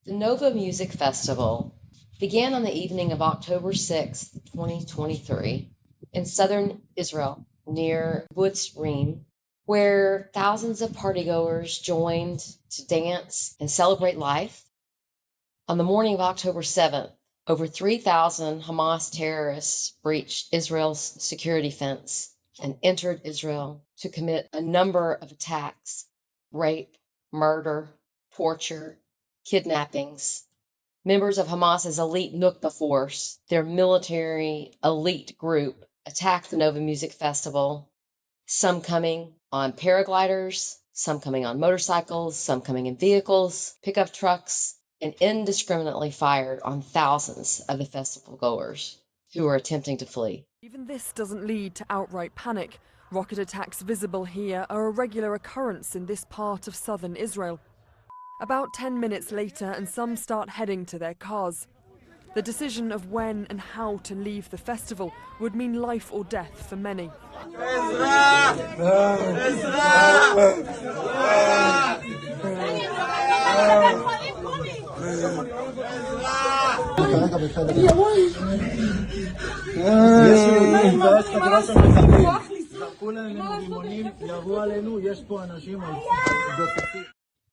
The Nova Music Festival began on the evening of October 6, 2023, in southern Israel near Woods Reem, where thousands of partygoers joined to dance and celebrate life. On the morning of October 7th, over 3,000 Hamas terrorists breached Israel's security fence and entered Israel to commit a number of attacks, rape, murder, torture, kidnappings. Members of Hamas's elite Nukba force, their military elite group, attacked the Nova Music Festival, some coming on paragliders, some coming on motorcycles, some coming in vehicles, pickup trucks, and indiscriminately fired on thousands of the festival goers who were attempting to flee. Even this doesn't lead to outright panic. Rocket attacks visible here are a regular occurrence in this part of southern Israel. About 10 minutes later, and some start heading to their cars. The decision of when and how to leave the festival would mean life or death for many.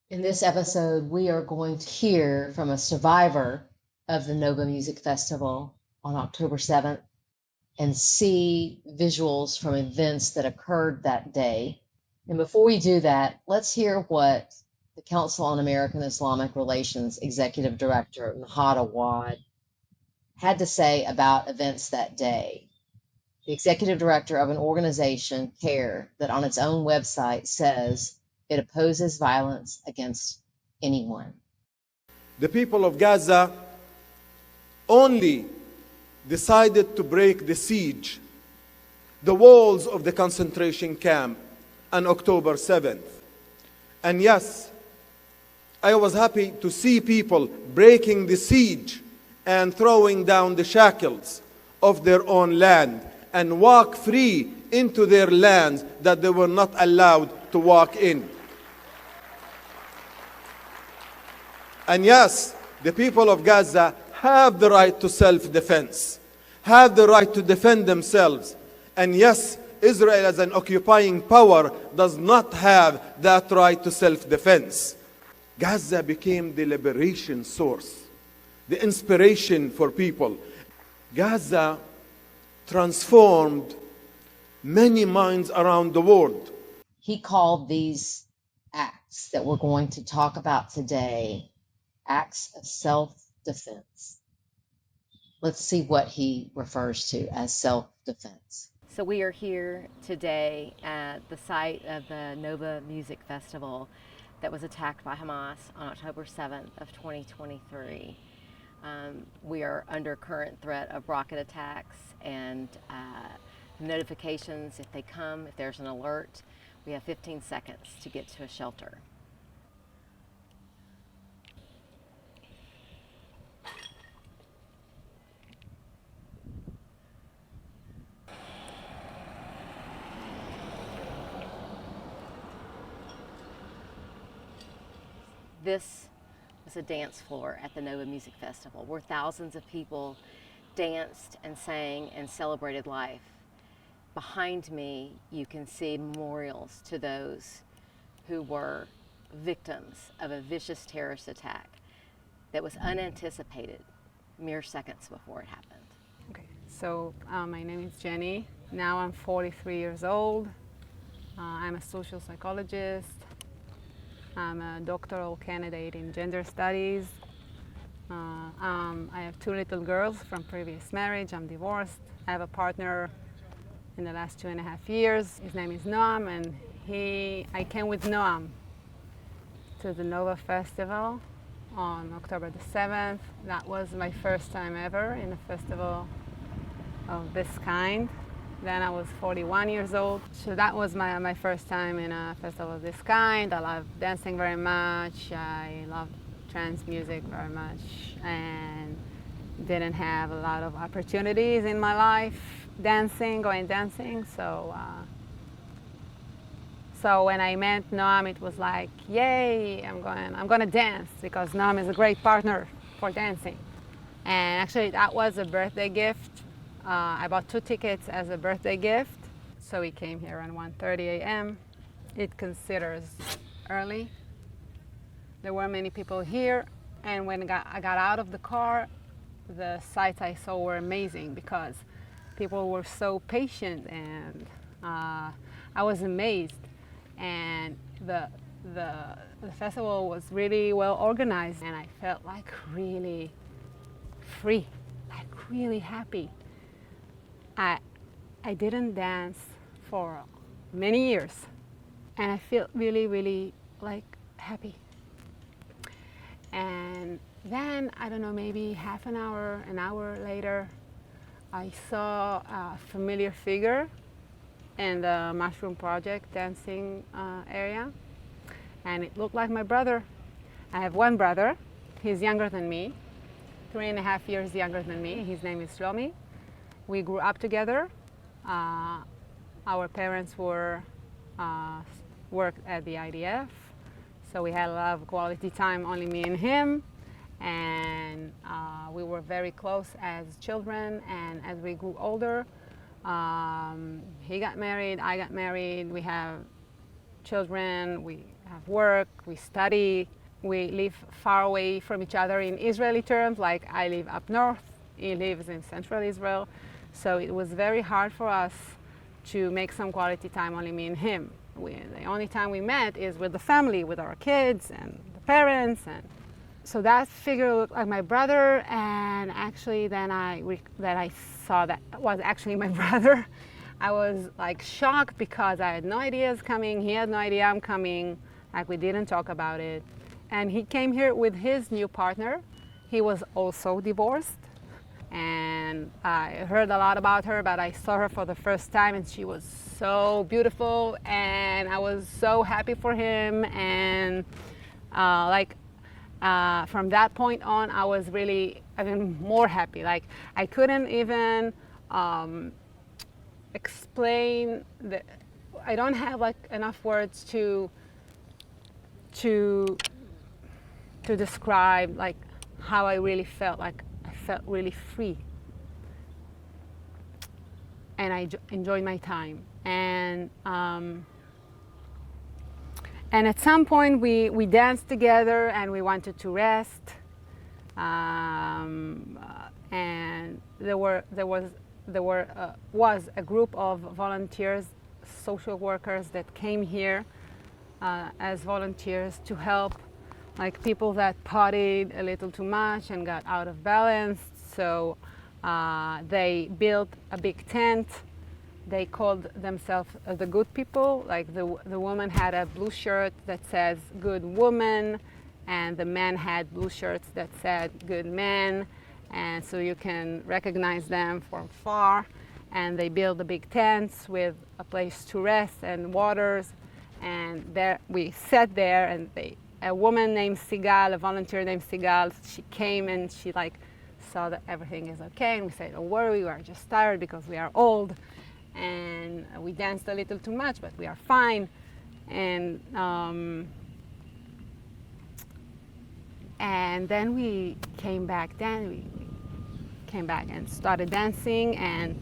In this episode, we are going to hear from a survivor of the Nova Music Festival on October 7th and see visuals from events that occurred that day. And before we do that, let's hear what the Council on American Islamic Relations Executive Director, INTIFADA Wad, had to say about events that day. The Executive Director of an organization, CARE, that on its own website says it opposes violence against anyone. The people of Gaza only decided to break the siege, the walls of the concentration camp, on October 7th. And yes, I was happy to see people breaking the siege and throwing down the shackles of their own land and walk free into their lands that they were not allowed to walk in. And yes, the people of Gaza have the right to self-defense, have the right to defend themselves. And yes, Israel as an occupying power does not have that right to self-defense. Gaza became the liberation source, the inspiration for people. Gaza transformed many minds around the world. He called these acts that we're going to talk about today acts of self-defense. Let's see what he refers to as self-defense. So we are here today at the site of the Nova Music Festival that was attacked by Hamas on October 7th of 2023. We are under current threat of rocket attacks and notifications if they come, if there's an alert. We have 15 seconds to get to a shelter. This was a dance floor at the Nova Music Festival where thousands of people danced and sang and celebrated life. Behind me, you can see memorials to those who were victims of a vicious terrorist attack that was unanticipated mere seconds before it happened. Okay, so my name is Jenny. Now I'm 43 years old. I'm a social psychologist. I'm a doctoral candidate in gender studies. I have 2 little girls from previous marriage. I'm divorced. I have a partner in the last 2.5 years. His name is Noam, and I came with Noam to the Nova Festival on October the 7th. That was my first time ever in a festival of this kind. Then I was 41 years old. So that was my first time in a festival of this kind. I love dancing very much. I love trance music very much, and didn't have a lot of opportunities in my life going dancing. So So when I met Noam, it was like, yay, I'm gonna dance, because Noam is a great partner for dancing. And actually that was a birthday gift. I bought 2 tickets as a birthday gift. So we came here at 1:30 a.m. It considers early. There were many people here, and when I got out of the car, the sights I saw were amazing, because people were so patient, and I was amazed. And the festival was really well organized, and I felt like really free, like really happy. I didn't dance for many years, and I feel really, really like happy. And then, I don't know, maybe half an hour later, I saw a familiar figure in the Mushroom Project dancing area, and it looked like my brother. I have one brother. He's younger than me, 3.5 years younger than me. His name is Shlomi. We grew up together. Our parents worked at the IDF, so we had a lot of quality time, only me and him. And we were very close as children, and as we grew older, he got married, I got married, we have children, we have work, we study, we live far away from each other in Israeli terms, like I live up north, he lives in central Israel. So it was very hard for us to make some quality time, only me and him. The only time we met is with the family, with our kids and the parents. And so that figure looked like my brother, and actually then I saw that was actually my brother. I was like shocked, because I had no idea it's coming, he had no idea I'm coming, like we didn't talk about it. And he came here with his new partner. He was also divorced, and I heard a lot about her, but I saw her for the first time, and she was so beautiful, and I was so happy for him. And from that point on, I was really even more happy. Like, I couldn't even explain I don't have like enough words to describe like how I really felt. Like, I felt really free, and I enjoyed my time. And at some point we danced together, and we wanted to rest. And there was a group of volunteers, social workers, that came here as volunteers to help, like people that partied a little too much and got out of balance. So they built a big tent. They called themselves the good people. Like the woman had a blue shirt that says good woman, and the men had blue shirts that said good men, and so you can recognize them from far. And they built the big tents with a place to rest and waters. And there we sat there, and a woman named Sigal, a volunteer named Sigal, she came and she like saw that everything is okay, and we said, don't worry, we are just tired because we are old, and we danced a little too much, but we are fine. And then we came back. We came back and started dancing. And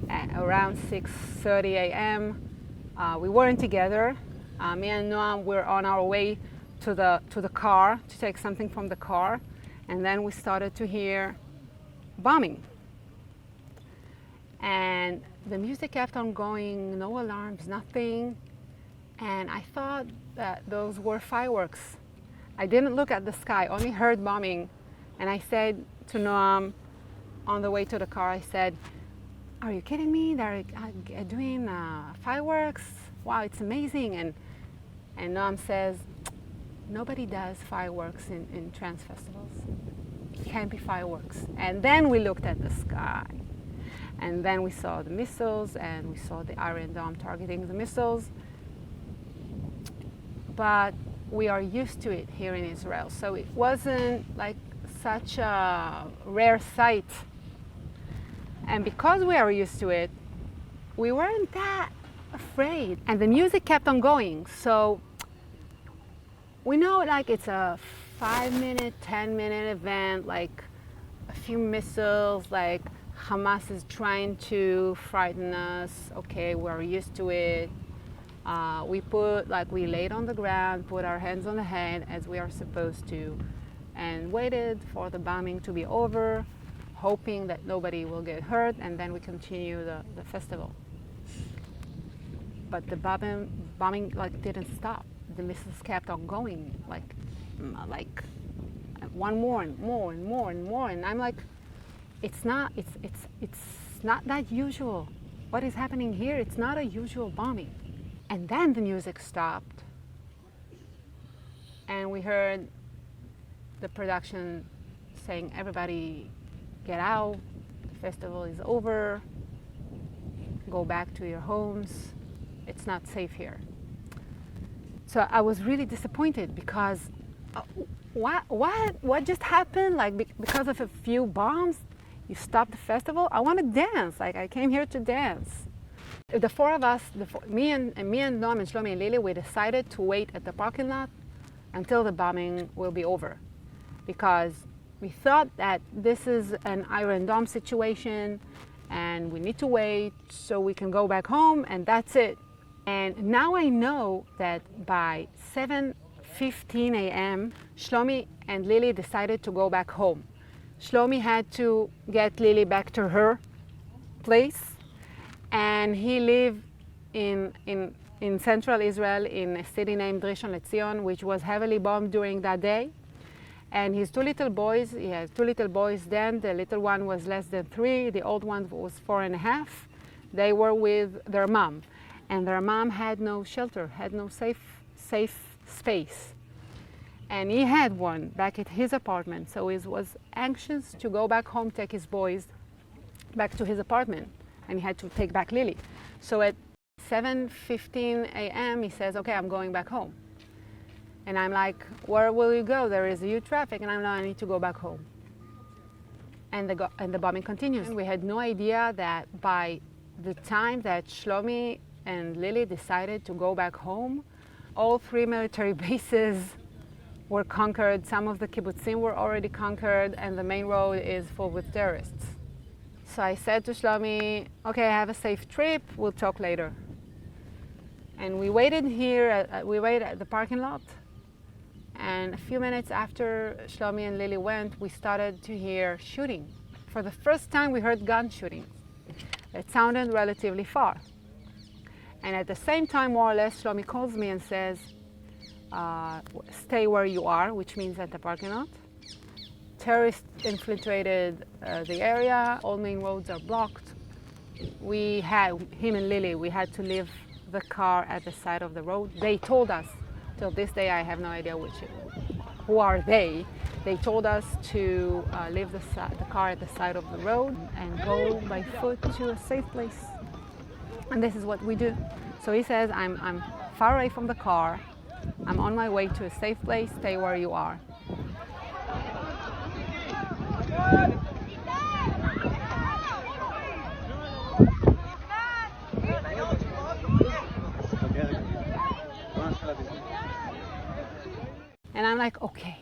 at around 6:30 a.m., we weren't together. Me and Noam were on our way to the car to take something from the car, and then we started to hear bombing. And the music kept on going, no alarms, nothing. And I thought that those were fireworks. I didn't look at the sky, only heard bombing. And I said to Noam on the way to the car, I said, are you kidding me? They're doing fireworks? Wow, it's amazing. And Noam says, nobody does fireworks in trance festivals. It can't be fireworks. And then we looked at the sky. And then we saw the missiles, and we saw the Iron Dome targeting the missiles. But we are used to it here in Israel. So it wasn't like such a rare sight. And because we are used to it, we weren't that afraid. And the music kept on going. So we know like it's a 5-minute, 10-minute event, like a few missiles, like Hamas is trying to frighten us. Okay, we're used to it. We laid on the ground, put our hands on the head as we are supposed to, and waited for the bombing to be over, hoping that nobody will get hurt, and then we continue the festival. But the bombing like didn't stop. The missiles kept on going, like one more and more and more and more, and I'm like, it's not that usual. What is happening here? It's not a usual bombing. And then the music stopped, and we heard the production saying, everybody get out, the festival is over, go back to your homes, it's not safe here. So I was really disappointed because what just happened? Like because of a few bombs, you stopped the festival? I want to dance, like I came here to dance. The four of us, me and Noam and Shlomi and Lily, we decided to wait at the parking lot until the bombing will be over, because we thought that this is an Iron Dome situation and we need to wait so we can go back home and that's it. And now I know that by 7:15 a.m., Shlomi and Lily decided to go back home. Shlomi had to get Lily back to her place, and he lived in central Israel in a city named Rishon LeZion, which was heavily bombed during that day. And his two little boys, he has two little boys then, the little one was less than 3, the old one was 4.5. They were with their mom, and their mom had no shelter, had no safe space. And he had one back at his apartment, so he was anxious to go back home, take his boys back to his apartment, and he had to take back Lily. So at 7:15 a.m. he says, okay, I'm going back home. And I'm like, where will you go? There is huge traffic. And I'm like, I need to go back home. And the bombing continues. We had no idea that by the time that Shlomi and Lily decided to go back home, all 3 military bases were conquered. Some of the kibbutzim were already conquered, and the main road is full with terrorists. So I said to Shlomi, okay, have a safe trip, we'll talk later. And we waited here, we waited at the parking lot, and a few minutes after Shlomi and Lily went, we started to hear shooting. For the first time we heard gun shooting. It sounded relatively far. And at the same time, more or less, Shlomi calls me and says, stay where you are, which means at the parking lot. Terrorists infiltrated the area, all main roads are blocked. We had, him and Lily, we had to leave the car at the side of the road. They told us, till this day I have no idea who are they. They told us to leave the car at the side of the road and go by foot to a safe place. And this is what we do. So he says, I'm far away from the car. I'm on my way to a safe place. Stay where you are. And I'm like, okay.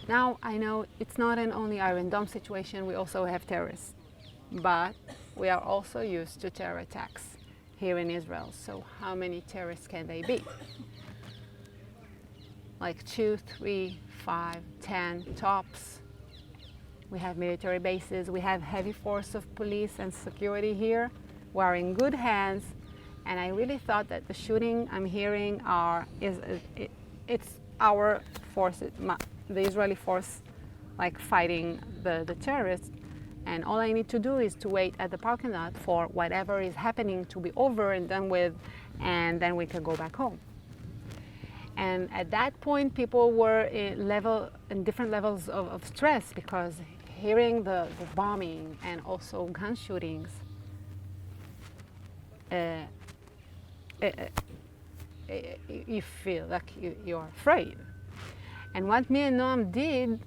Now I know it's not an only Iron Dome situation. We also have terrorists. But we are also used to terror attacks here in Israel. So how many terrorists can they be? Like 2, 3, 5, 10 tops. We have military bases. We have heavy force of police and security here. We're in good hands. And I really thought that the shooting I'm hearing it's our forces, the Israeli force, like fighting the terrorists. And all I need to do is to wait at the parking lot for whatever is happening to be over and done with, and then we can go back home. And at that point, people were in different levels of stress, because hearing the bombing and also gun shootings, you feel like you're afraid. And what me and Noam did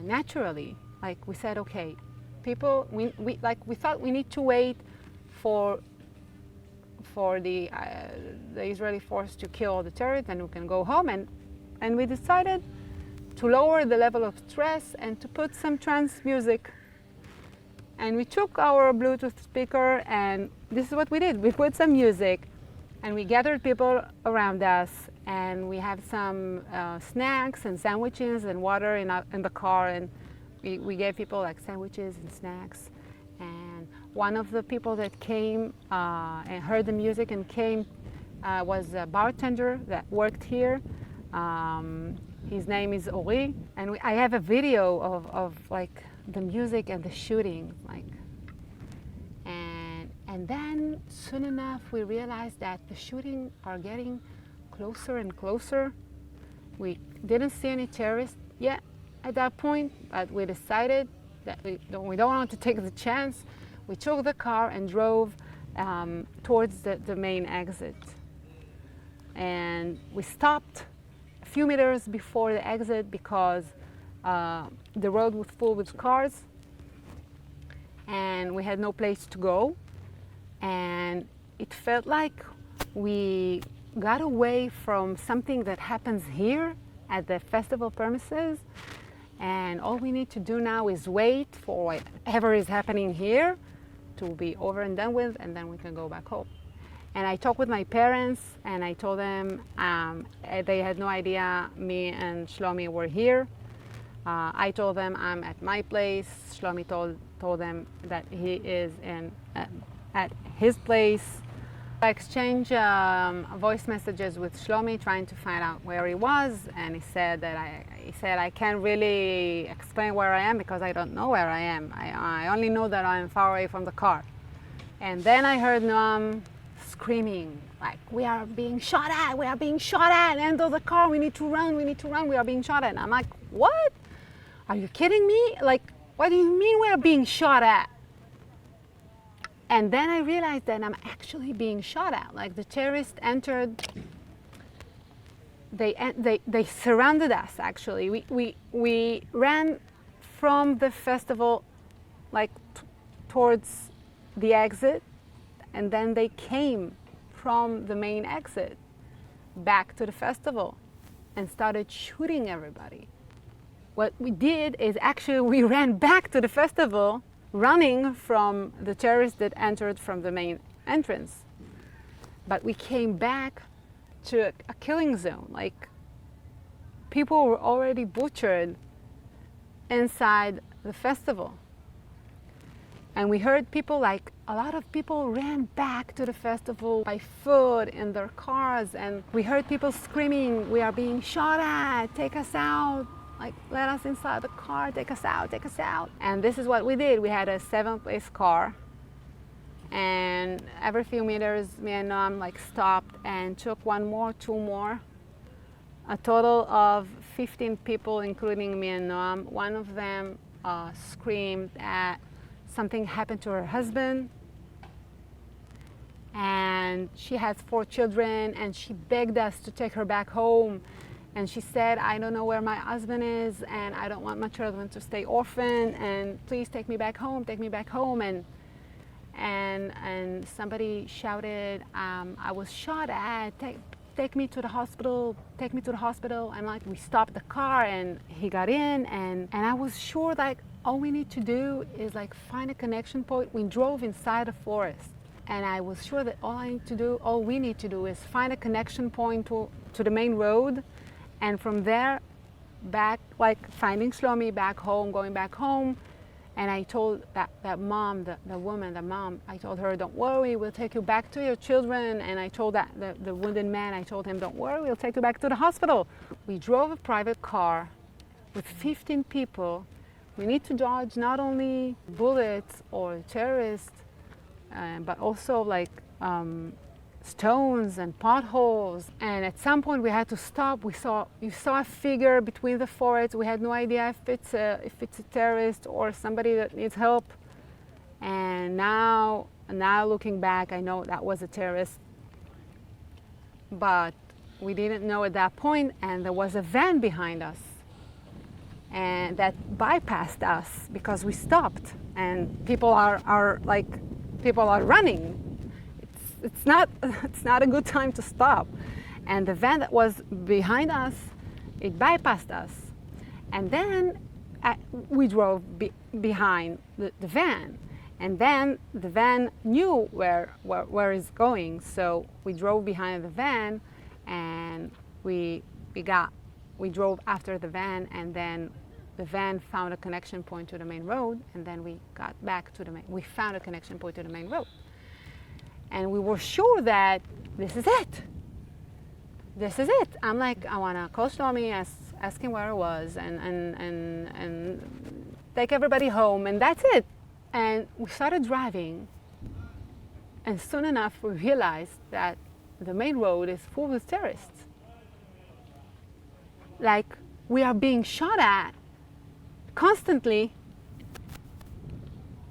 naturally, like we said, okay, people, we thought we need to wait for for the Israeli force to kill the terrorists and we can go home. And we decided to lower the level of stress and to put some trance music. And we took our Bluetooth speaker and this is what we did. We put some music and we gathered people around us and we had some snacks and sandwiches and water in the car, and we gave people like sandwiches and snacks. And one of the people that came and heard the music and came was a bartender that worked here. His name is Ori, and I have a video of like the music and the shooting, like. And then soon enough we realized that the shooting are getting closer and closer. We didn't see any terrorists yet at that point, but we decided that we don't want to take the chance. We took the car and drove towards the main exit. And we stopped a few meters before the exit because the road was full with cars and we had no place to go. And it felt like we got away from something that happens here at the festival premises, and all we need to do now is wait for whatever is happening here to be over and done with, and then we can go back home. And I talked with my parents and I told them they had no idea me and Shlomi were here. I told them I'm at my place. Shlomi told them that he is at his place. I exchanged voice messages with Shlomi trying to find out where he was, and he said I can't really explain where I am because I don't know where I am. I only know that I'm far away from the car. And then I heard Noam screaming, like, we are being shot at, end of the car, we need to run, we are being shot at. And I'm like, what? Are you kidding me? Like, what do you mean we are being shot at? And then I realized that I'm actually being shot at. Like, the terrorists entered, they surrounded us actually. We ran from the festival like towards the exit, and then they came from the main exit back to the festival and started shooting everybody. What we did is actually we ran back to the festival running from the terrorists that entered from the main entrance. But we came back to a killing zone. Like, people were already butchered inside the festival. And we heard people, like, a lot of people ran back to the festival by foot in their cars, and we heard people screaming, we are being shot at, take us out. Like, let us inside the car, take us out, take us out. And this is what we did. We had a 7-place car, and every few meters, me and Noam like stopped and took one more, two more. A total of 15 people, including me and Noam. One of them screamed at something happened to her husband, and she has 4 children, and she begged us to take her back home. And she said, I don't know where my husband is, and I don't want my children to stay orphan, and please take me back home, take me back home. And somebody shouted, I was shot at, take me to the hospital, take me to the hospital. And like, we stopped the car and he got in, and I was sure that all we need to do is like find a connection point. We drove inside a forest, and I was sure that all we need to do is find a connection point to the main road. And from there, back, like finding Shlomi back home, going back home. And I told that mom, the mom, I told her, don't worry, we'll take you back to your children. And I told the wounded man, I told him, don't worry, we'll take you back to the hospital. We drove a private car with 15 people. We need to dodge not only bullets or terrorists, but also like stones and potholes. And at some point we had to stop. You saw a figure between the forests. We had no idea if it's a terrorist or somebody that needs help. And now looking back, I know that was a terrorist. But we didn't know at that point, and there was a van behind us, and that bypassed us because we stopped, and people are running. it's not a good time to stop. And the van that was behind us, it bypassed us. And then we drove behind the van. And then the van knew where it's going. So we drove behind the van, and we drove after the van, and then the van found a connection point to the main road, and then we got back to we found a connection point to the main road. And we were sure that this is it. This is it. I'm like, I want to call Shlomi, ask him where I was, and take everybody home, and that's it. And we started driving, and soon enough we realized that the main road is full with terrorists. Like, we are being shot at constantly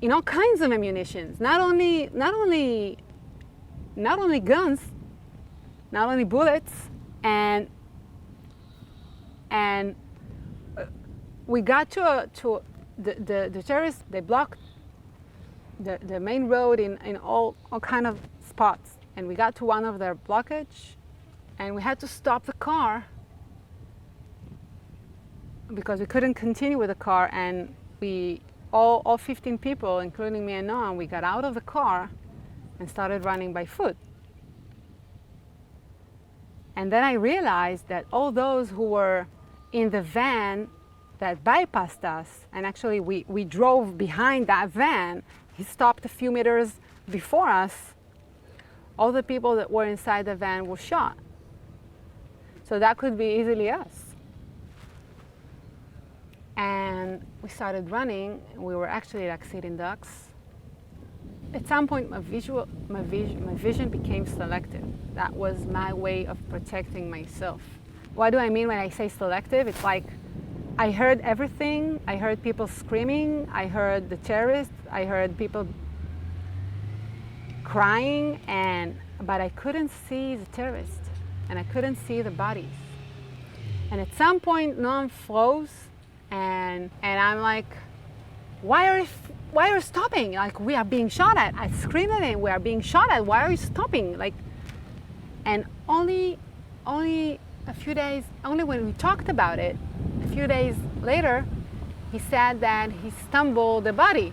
in all kinds of ammunitions, not only guns, not only bullets, and we got to the terrorists. They blocked the main road in all kind of spots, and we got to one of their blockage, and we had to stop the car because we couldn't continue with the car, and we all 15 people, including me and Noam, we got out of the car and started running by foot. And then I realized that all those who were in the van that bypassed us, and actually we drove behind that van, he stopped a few meters before us, all the people that were inside the van were shot. So that could be easily us. And we started running. We were actually like sitting ducks. At some point, my vision became selective. That was my way of protecting myself. What do I mean when I say selective? It's like I heard everything. I heard people screaming. I heard the terrorists. I heard people crying, but I couldn't see the terrorists, and I couldn't see the bodies. And at some point, Noam froze, and I'm like, why are you stopping? Like, we are being shot at. I screamed at him, we are being shot at. Why are you stopping? Like, and only when we talked about it, a few days later, he said that he stumbled the body.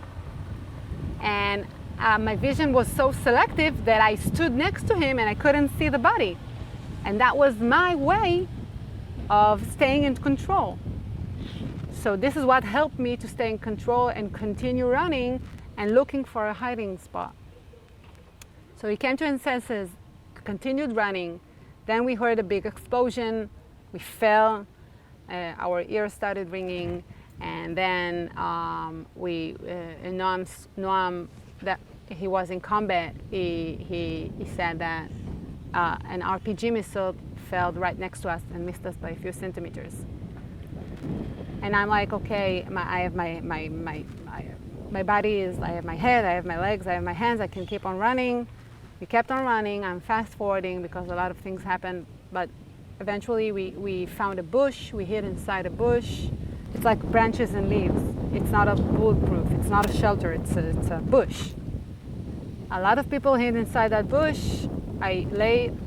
And my vision was so selective that I stood next to him and I couldn't see the body. And that was my way of staying in control. So this is what helped me to stay in control and continue running and looking for a hiding spot. So he came to his senses, continued running. Then we heard a big explosion. We fell. Our ears started ringing. And then Noam, that he was in combat, he said that an RPG missile fell right next to us and missed us by a few centimeters. And I'm like, okay, I have my body is, I have my head, I have my legs, I have my hands, I can keep on running. We kept on running. I'm fast forwarding because a lot of things happened, but eventually we found a bush. We hid inside a bush. It's like branches and leaves. It's not a bulletproof. It's not a shelter. It's a bush. A lot of people hid inside that bush. I laid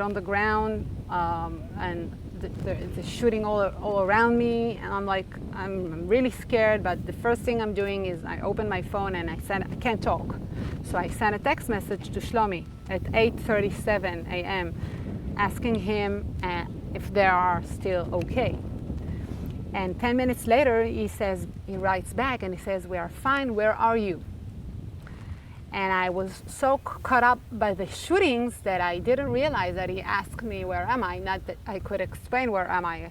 on the ground, and the shooting all around me, and I'm like, I'm really scared, but the first thing I'm doing is I open my phone and I can't talk. So I sent a text message to Shlomi at 8:37 a.m. asking him if they are still okay. And 10 minutes later, he writes back and he says, "We are fine, where are you?" And I was so caught up by the shootings that I didn't realize that he asked me, where am I? Not that I could explain where am I. I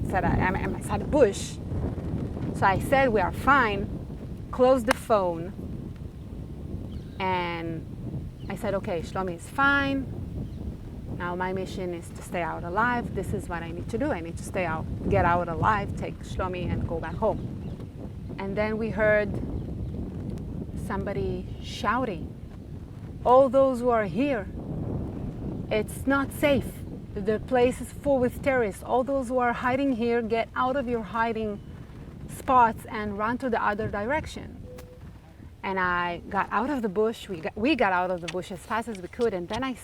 said, I'm inside a bush. So I said, we are fine, closed the phone. And I said, okay, Shlomi is fine. Now my mission is to stay out alive. This is what I need to do. I need to get out alive, take Shlomi and go back home. And then we heard somebody shouting, all those who are here, it's not safe. The place is full with terrorists. All those who are hiding here, get out of your hiding spots and run to the other direction. And I got out of the bush. We got out of the bush as fast as we could. And then I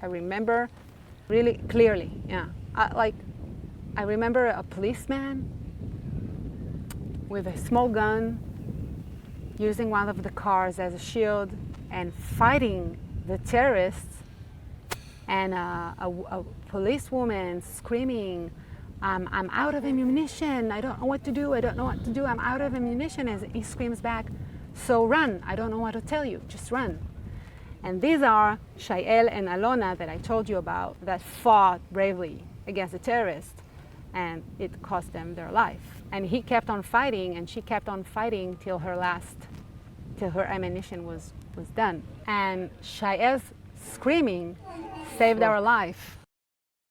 remember really clearly, yeah. I remember a policeman with a small gun using one of the cars as a shield and fighting the terrorists, and a policewoman screaming, I'm out of ammunition, I don't know what to do, I'm out of ammunition. And he screams back, so run, I don't know what to tell you, just run. And these are Shael and Alona that I told you about that fought bravely against the terrorists, and it cost them their life. And he kept on fighting, and she kept on fighting till her ammunition was done. And Shael's screaming saved our life.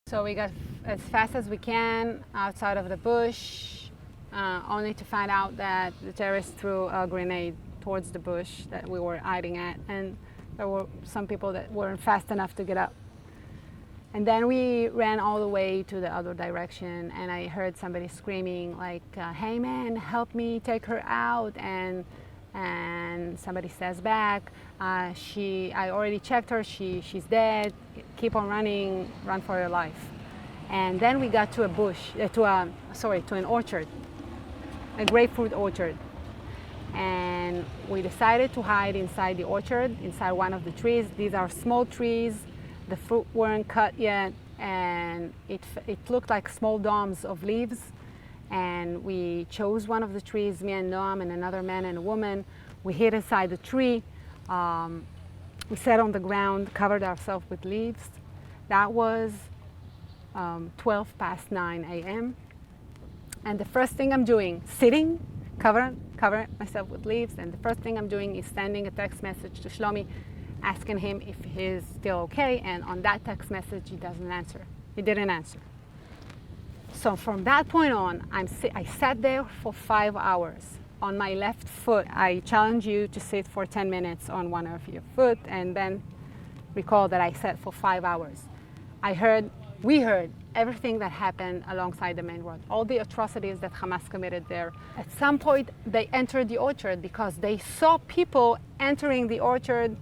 So we got as fast as we can outside of the bush, only to find out that the terrorists threw a grenade towards the bush that we were hiding at, and there were some people that weren't fast enough to get up. And then we ran all the way to the other direction, and I heard somebody screaming like, hey man, help me take her out. And somebody says back, I already checked her, she's dead, keep on running, run for your life. And then we got to a bush, to an orchard, a grapefruit orchard. And we decided to hide inside the orchard, inside one of the trees. These are small trees, the fruit weren't cut yet, and it looked like small domes of leaves. And we chose one of the trees, me and Noam and another man and a woman. We hid inside the tree. We sat on the ground, covered ourselves with leaves. That was 9 a.m. And the first thing I'm doing, sitting, cover myself with leaves, and the first thing I'm doing is sending a text message to Shlomi, asking him if he's still okay, and on that text message he didn't answer. So from that point on, I sat there for 5 hours on my left foot. I challenge you to sit for 10 minutes on one of your foot, and then recall that I sat for 5 hours. We heard everything that happened alongside the main road, all the atrocities that Hamas committed there. At some point, they entered the orchard because they saw people entering the orchard,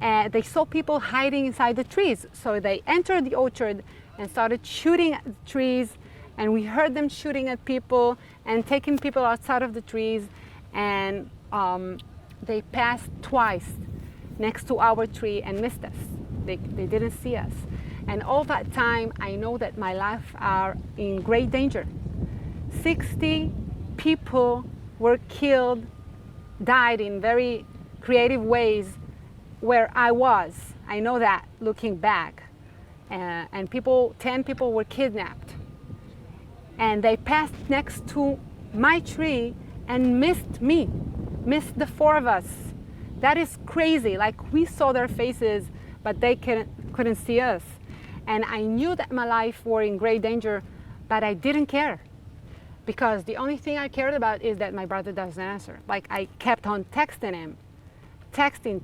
and they saw people hiding inside the trees. So they entered the orchard and started shooting at the trees, and we heard them shooting at people and taking people outside of the trees. And they passed twice next to our tree and missed us. They didn't see us. And all that time, I know that my life are in great danger. 60 people were killed, died in very creative ways where I was. I know that looking back. And 10 people were kidnapped. And they passed next to my tree and missed me, missed the 4 of us. That is crazy. Like, we saw their faces, but they couldn't see us. And I knew that my life were in great danger, but I didn't care. Because the only thing I cared about is that my brother doesn't answer. Like, I kept on texting him. Texting,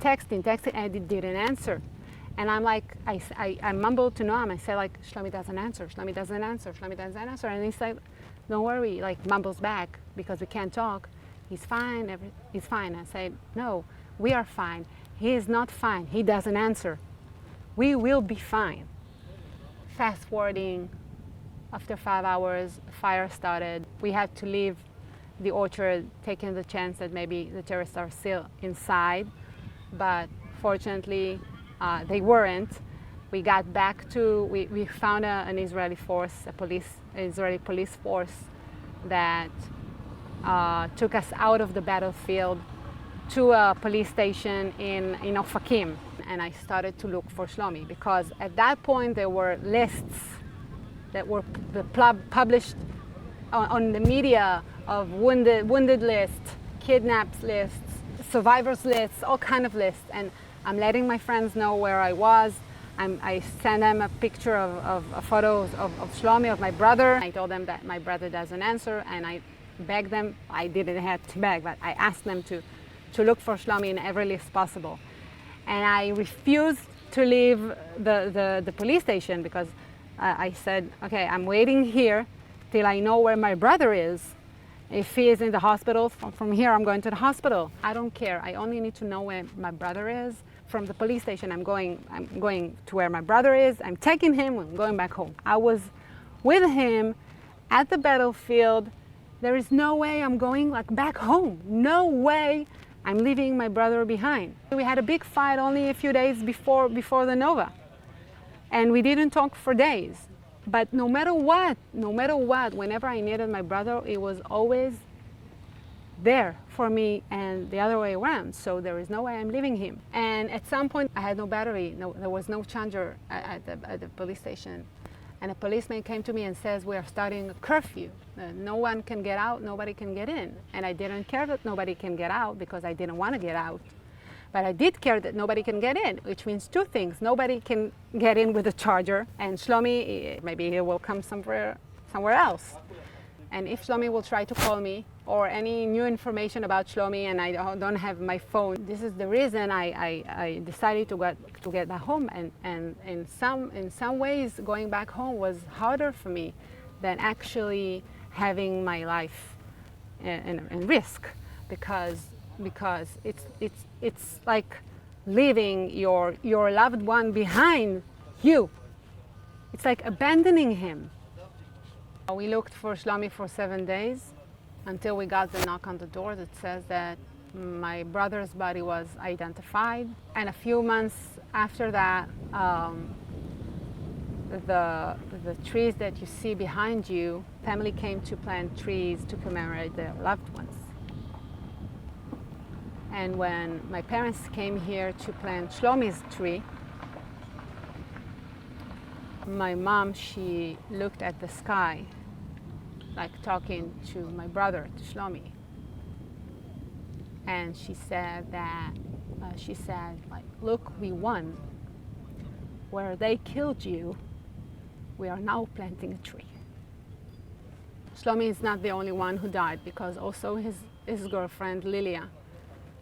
and he didn't answer. And I'm like, I mumbled to Noam. I said, like, Shlomi doesn't answer. And he said, don't worry, like, mumbles back because we can't talk. He's fine, he's fine. I said, no, we are fine. He is not fine. He doesn't answer. We will be fine. Fast forwarding, after 5 hours, the fire started. We had to leave the orchard, taking the chance that maybe the terrorists are still inside. But fortunately, they weren't. We got back we found an Israeli force, Israeli police force that took us out of the battlefield to a police station in Ofakim. And I started to look for Shlomi because at that point there were lists that were published on the media of wounded lists, kidnapped lists, survivors lists, all kind of lists. And I'm letting my friends know where I was. I sent them a picture of photos of Shlomi, of my brother. I told them that my brother doesn't answer, and I begged them. I didn't have to beg, but I asked them to look for Shlomi in every list possible. And I refused to leave the police station because I said, okay, I'm waiting here till I know where my brother is, If he is in the hospital, from here I'm going to the hospital. I don't care. I only need to know where my brother is. From the police station, I'm going to where my brother is. I'm taking him, I'm going back home. I was with him at the battlefield. There is no way I'm going back home. No way I'm leaving my brother behind. We had a big fight only a few days before the Nova. And we didn't talk for days. But no matter what, whenever I needed my brother, it was always there for me and the other way around. So there is no way I'm leaving him. And at some point I had no battery. There was no charger at the police station. And a policeman came to me and says, we are starting a curfew. No one can get out, nobody can get in. And I didn't care that nobody can get out because I didn't want to get out. But I did care that nobody can get in, which means two things. Nobody can get in with a charger, and Shlomi, maybe he will come somewhere else. And if Shlomi will try to call me, or any new information about Shlomi, and I don't have my phone, this is the reason I decided to get back home. And in some ways, going back home was harder for me than actually having my life in risk, because it's like leaving your loved one behind you. It's like abandoning him. We looked for Shlomi for 7 days until we got the knock on the door that says that my brother's body was identified. And a few months after that, the trees that you see behind you, family came to plant trees to commemorate their loved ones. And when my parents came here to plant Shlomi's tree, my mom, she looked at the sky, like talking to my brother, to Shlomi. And she said, look, we won. Where they killed you, we are now planting a tree. Shlomi is not the only one who died, because also his girlfriend, Lilia,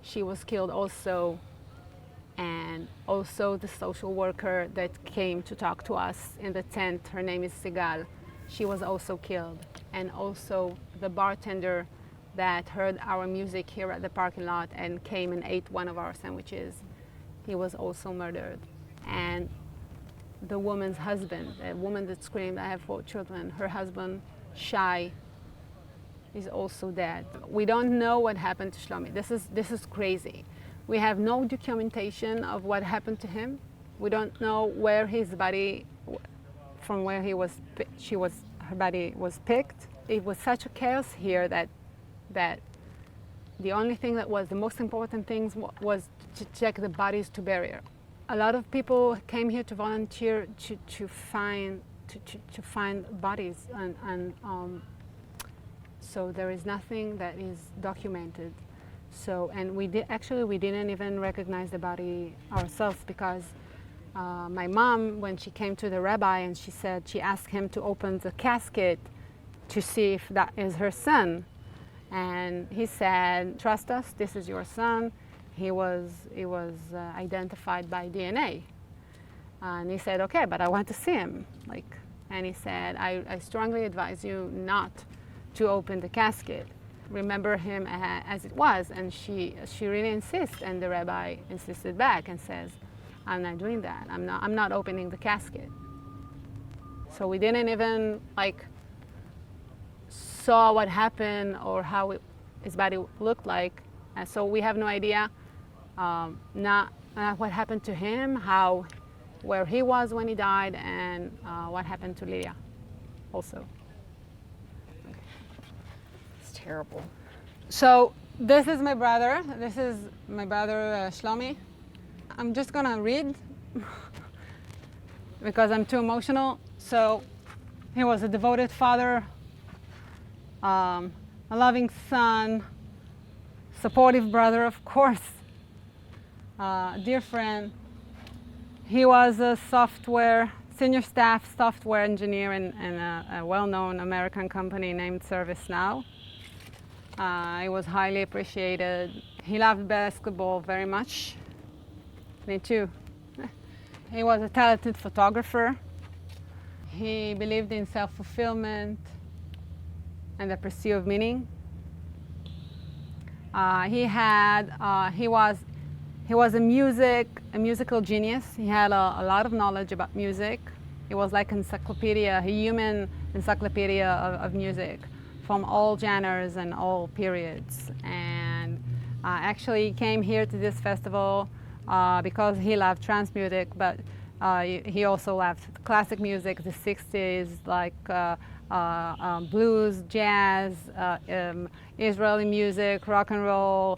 she was killed also, and also the social worker that came to talk to us in the tent, her name is Sigal, she was also killed. And also the bartender that heard our music here at the parking lot and came and ate one of our sandwiches, he was also murdered. And the woman's husband, the woman that screamed, I have 4 children, her husband, Shai, is also dead. We don't know what happened to Shlomi. This is crazy. We have no documentation of what happened to him. We don't know where his body, from where her body was picked. It was such a chaos here that the only thing that was the most important thing was to check the bodies to burial. A lot of people came here to volunteer to find bodies, and so there is nothing that is documented. So, and we didn't even recognize the body ourselves, because my mom, when she came to the rabbi and she asked him to open the casket to see if that is her son. And he said, trust us, this is your son. He was identified by DNA. And he said, okay, but I want to see him. And he said, I strongly advise you not to open the casket. Remember him as it was. And she really insists, and the rabbi insisted back and says, I'm not doing that. I'm not opening the casket. So we didn't even saw what happened or how his body looked like. And so we have no idea not what happened to him, where he was when he died, and what happened to Lydia also. It's terrible. So this is my brother. This is my brother Shlomi. I'm just gonna read because I'm too emotional. So he was a devoted father, a loving son, supportive brother, of course, dear friend. He was a senior staff software engineer in a well-known American company named ServiceNow. He was highly appreciated. He loved basketball very much. Me too. He was a talented photographer. He believed in self-fulfillment and the pursuit of meaning. He was a musical genius. He had a lot of knowledge about music. He was like a human encyclopedia of music from all genres and all periods. And actually came here to this festival because he loved trance music, but he also loved classic music, the 60s, like blues, jazz, Israeli music, rock and roll,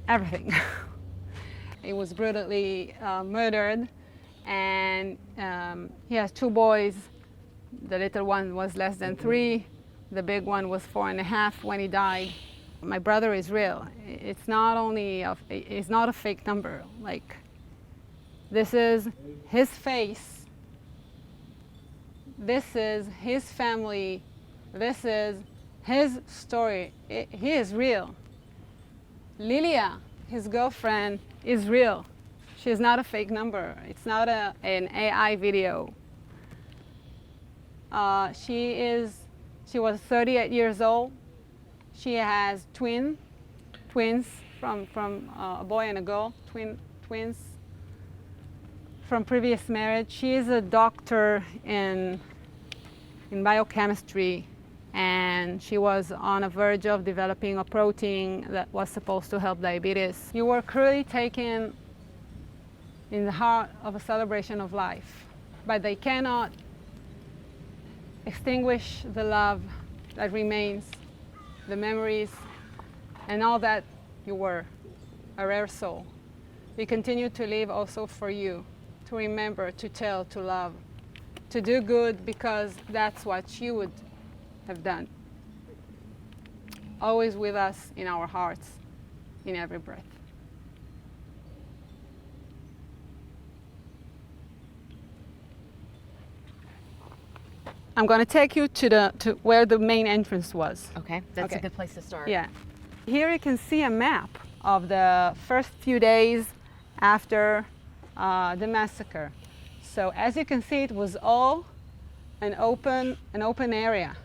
everything. He was brutally murdered, and he has 2 boys. The little one was less than 3. The big one was 4.5 when he died. My brother is real. It's not it's not a fake number. Like, this is his face. This is his family. This is his story. He is real. Lilia, his girlfriend, is real. She's not a fake number. It's not an AI video. She was 38 years old. She has twins from a boy and a girl, twins from previous marriage. She is a doctor in biochemistry, and she was on the verge of developing a protein that was supposed to help diabetes. You were cruelly taken in the heart of a celebration of life, but they cannot extinguish the love that remains, the memories, and all that you were, a rare soul. We continue to live also for you, to remember, to tell, to love, to do good, because that's what you would have done. Always with us in our hearts, in every breath. I'm going to take you to where the main entrance was. Okay, that's a good place to start. Yeah. Here you can see a map of the first few days after the massacre. So as you can see, it was all an open area.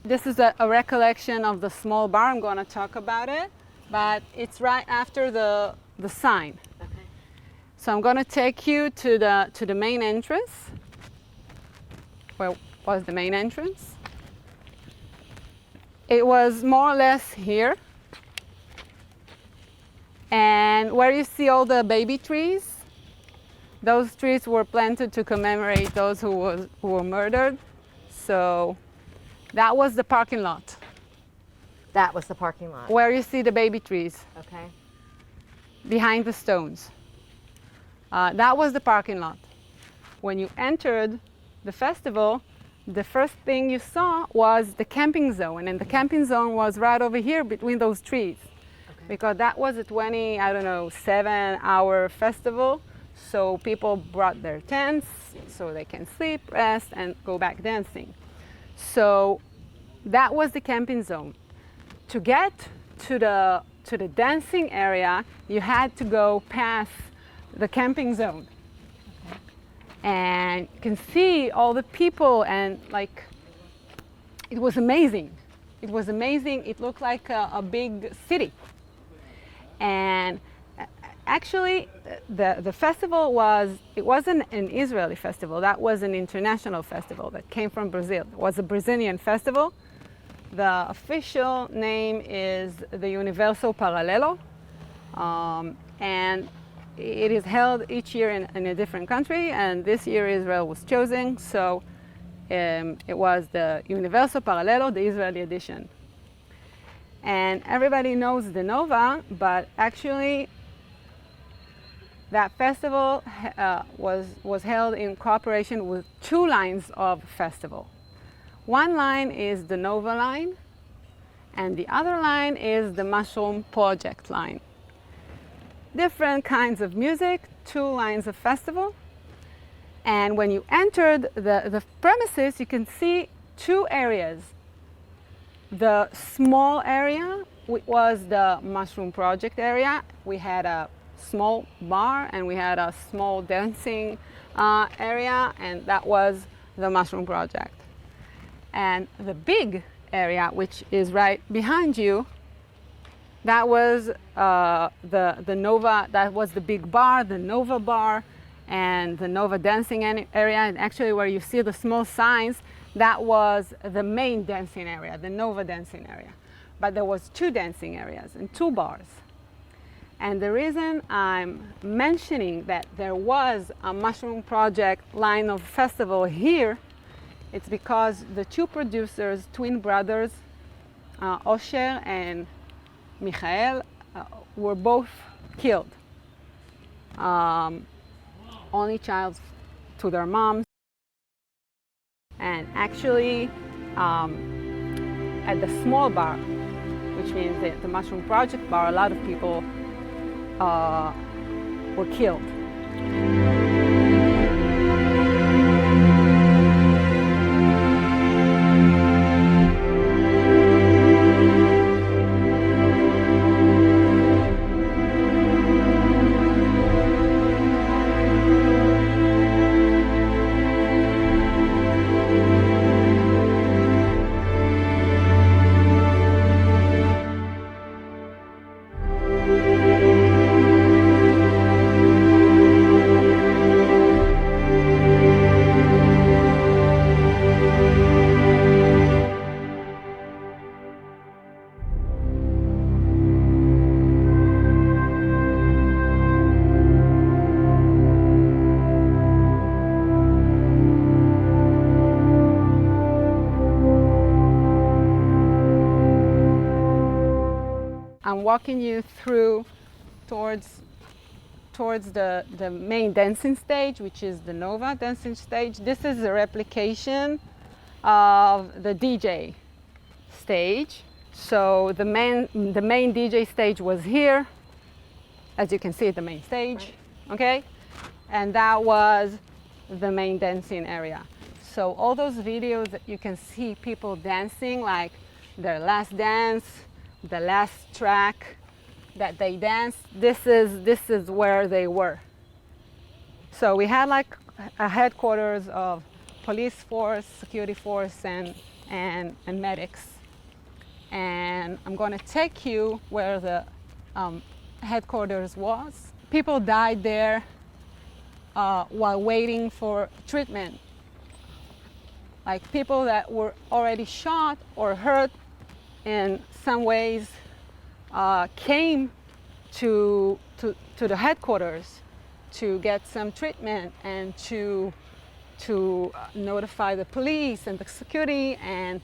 This is a recollection of the small bar. I'm going to talk about it, but it's right after the sign. Okay. So I'm going to take you to the main entrance. Where was the main entrance? It was more or less here. And where you see all the baby trees, those trees were planted to commemorate those who were murdered. So that was the parking lot. That was the parking lot. Where you see the baby trees. Okay. Behind the stones. That was the parking lot. When you entered the festival, the first thing you saw was the camping zone, and the camping zone was right over here between those trees. Okay. Because that was a 7-hour festival, so people brought their tents so they can sleep, rest, and go back dancing. So that was the camping zone. To get to the dancing area, you had to go past the camping zone. And you can see all the people, and like, it was amazing. It was amazing. It looked like a big city. And actually, the festival wasn't an Israeli festival. That was an international festival that came from Brazil. It was a Brazilian festival. The official name is the Universo Paralelo. And it is held each year in a different country, and this year Israel was chosen, so it was the Universo Paralelo, the Israeli edition. And everybody knows the Nova, but actually that festival was held in cooperation with 2 lines of festival. One line is the Nova line, and the other line is the Mushroom Project line. Different kinds of music, 2 lines of festival. And when you entered the premises, you can see 2 areas. The small area was the Mushroom Project area. We had a small bar and we had a small dancing area, and that was the Mushroom Project. And the big area, which is right behind you, that was the Nova, that was the big bar, the Nova bar, and the Nova dancing area. And actually where you see the small signs, that was the main dancing area, the Nova dancing area. But there was 2 dancing areas and 2 bars. And the reason I'm mentioning that there was a Mushroom Project line of festival here, it's because the 2 producers, twin brothers, Osher and Michael, were both killed. Only child to their moms. And actually, at the small bar, which means the Mushroom Project bar, a lot of people were killed. I'm walking you through towards the main dancing stage, which is the Nova dancing stage. This is a replication of the DJ stage. So the main DJ stage was here, as you can see, the main stage, okay? And that was the main dancing area. So all those videos that you can see people dancing, like their last dance, the last track that they danced, this is where they were. So we had like a headquarters of police force, security force, and medics. And I'm going to take you where the headquarters was. People died there while waiting for treatment. Like people that were already shot or hurt in some ways came to the headquarters to get some treatment and to notify the police and the security, and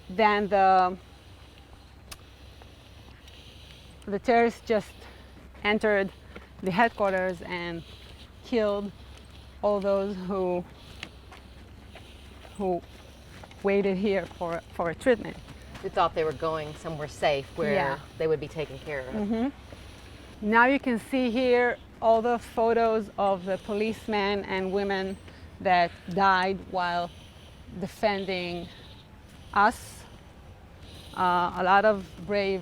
then the terrorists just entered the headquarters and killed all those who waited here for a treatment. Who thought they were going somewhere safe where they would be taken care of. Mm-hmm. Now you can see here all the photos of the policemen and women that died while defending us. A lot of brave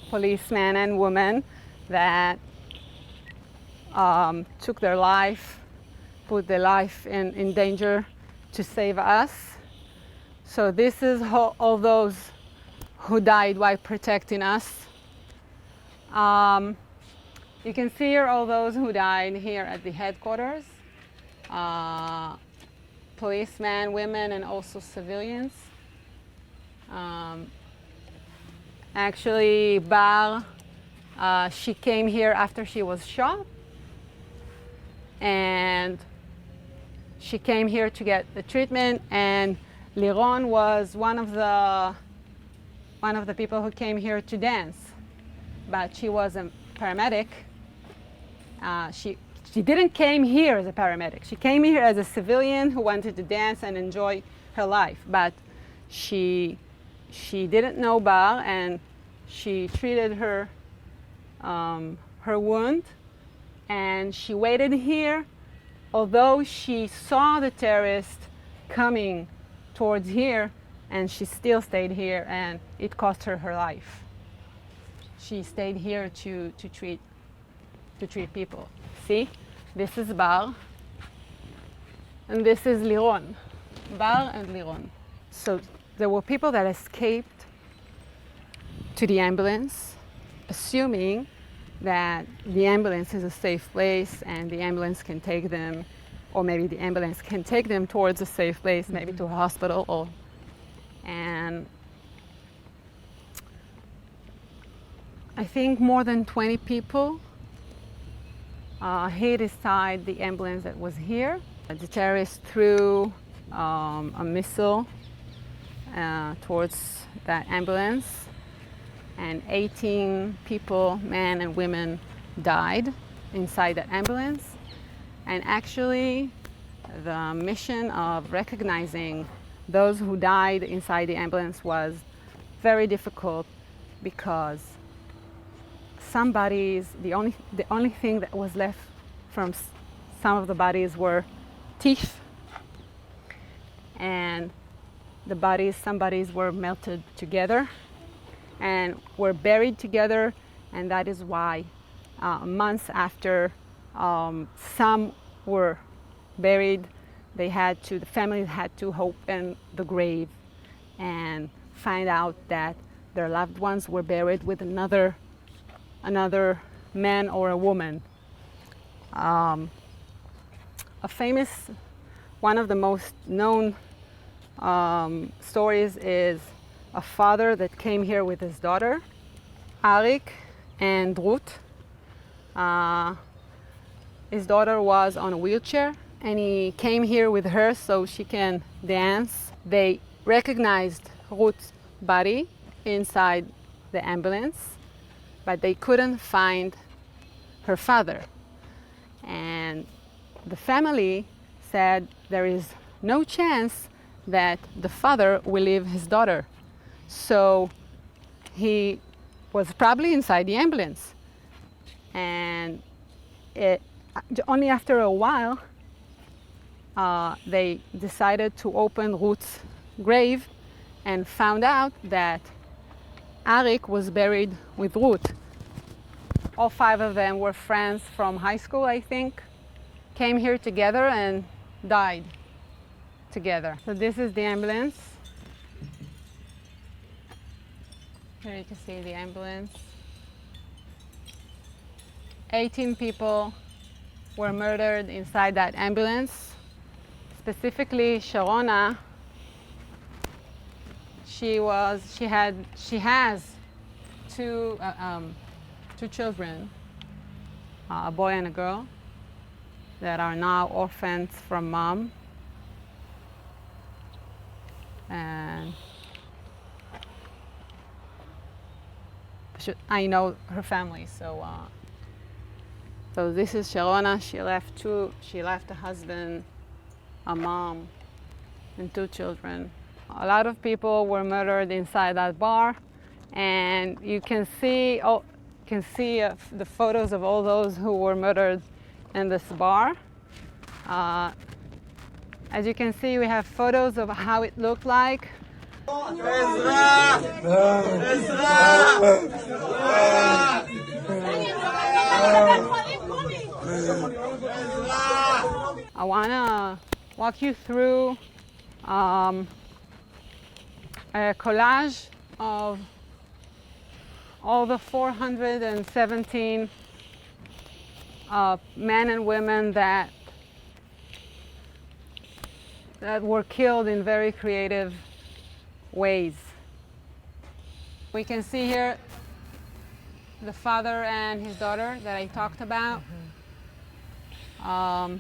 policemen and women that took their life, put their life in danger to save us. So this is all those who died while protecting us. You can see here all those who died here at the headquarters. Policemen, women, and also civilians. Actually, Bar, she came here after she was shot. And she came here to get the treatment, and Liron was one of the people who came here to dance, but she was a paramedic. She didn't came here as a paramedic. She came here as a civilian who wanted to dance and enjoy her life, but she didn't know Bar, and she treated her wound, and she waited here, although she saw the terrorist coming towards here, and she still stayed here, and it cost her her life. She stayed here to treat people. See, this is Bar, and this is Liron. Bar and Liron. So There were people that escaped to the ambulance, assuming that the ambulance is a safe place and the ambulance can take them, or maybe the ambulance can take them towards a safe place, maybe to a hospital. And I think more than 20 people hid inside the ambulance that was here. The terrorists threw a missile towards that ambulance, and 18 people, men and women, died inside that ambulance. And actually, the mission of recognizing those who died inside the ambulance was very difficult, because some bodies, the only thing that was left from some of the bodies were teeth, and some bodies were melted together and were buried together, and that is why months after some were buried, the families had to open the grave and find out that their loved ones were buried with another man or a woman. One of the most known stories is a father that came here with his daughter, Arik and Ruth. His daughter was on a wheelchair, and he came here with her so she can dance. They recognized Ruth's body inside the ambulance, but they couldn't find her father. And the family said there is no chance that the father will leave his daughter. So he was probably inside the ambulance. And only after a while, they decided to open Ruth's grave and found out that Arik was buried with Ruth. All 5 of them were friends from high school, I think, came here together and died together. So this is the ambulance. Here you can see the ambulance. 18 people were murdered inside that ambulance. Specifically, Sharona, she has two children, a boy and a girl, that are now orphans from mom. And I know her family, so this is Sharona. She left a husband, a mom, and 2 children. A lot of people were murdered inside that bar, and you can see the photos of all those who were murdered in this bar. As you can see, we have photos of how it looked like. I want to walk you through a collage of all the 417 men and women that were killed in very creative ways. We can see here the father and his daughter that I talked about. A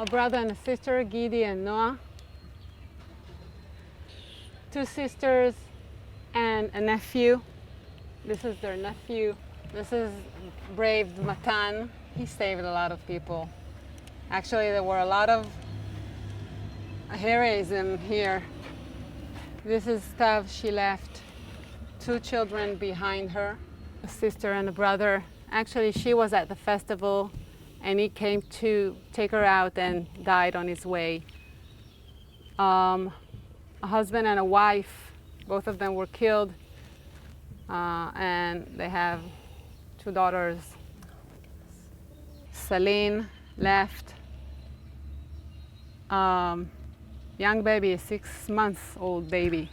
brother and a sister, Gidi and Noah. 2 sisters and a nephew. This is their nephew. This is brave Matan. He saved a lot of people. Actually, there were a lot of heroism here. This is Stav. She left 2 children behind her, a sister and a brother. Actually, she was at the festival, and he came to take her out and died on his way. A husband and a wife, both of them were killed, and they have 2 daughters. Celine left young baby, a 6-month-old baby.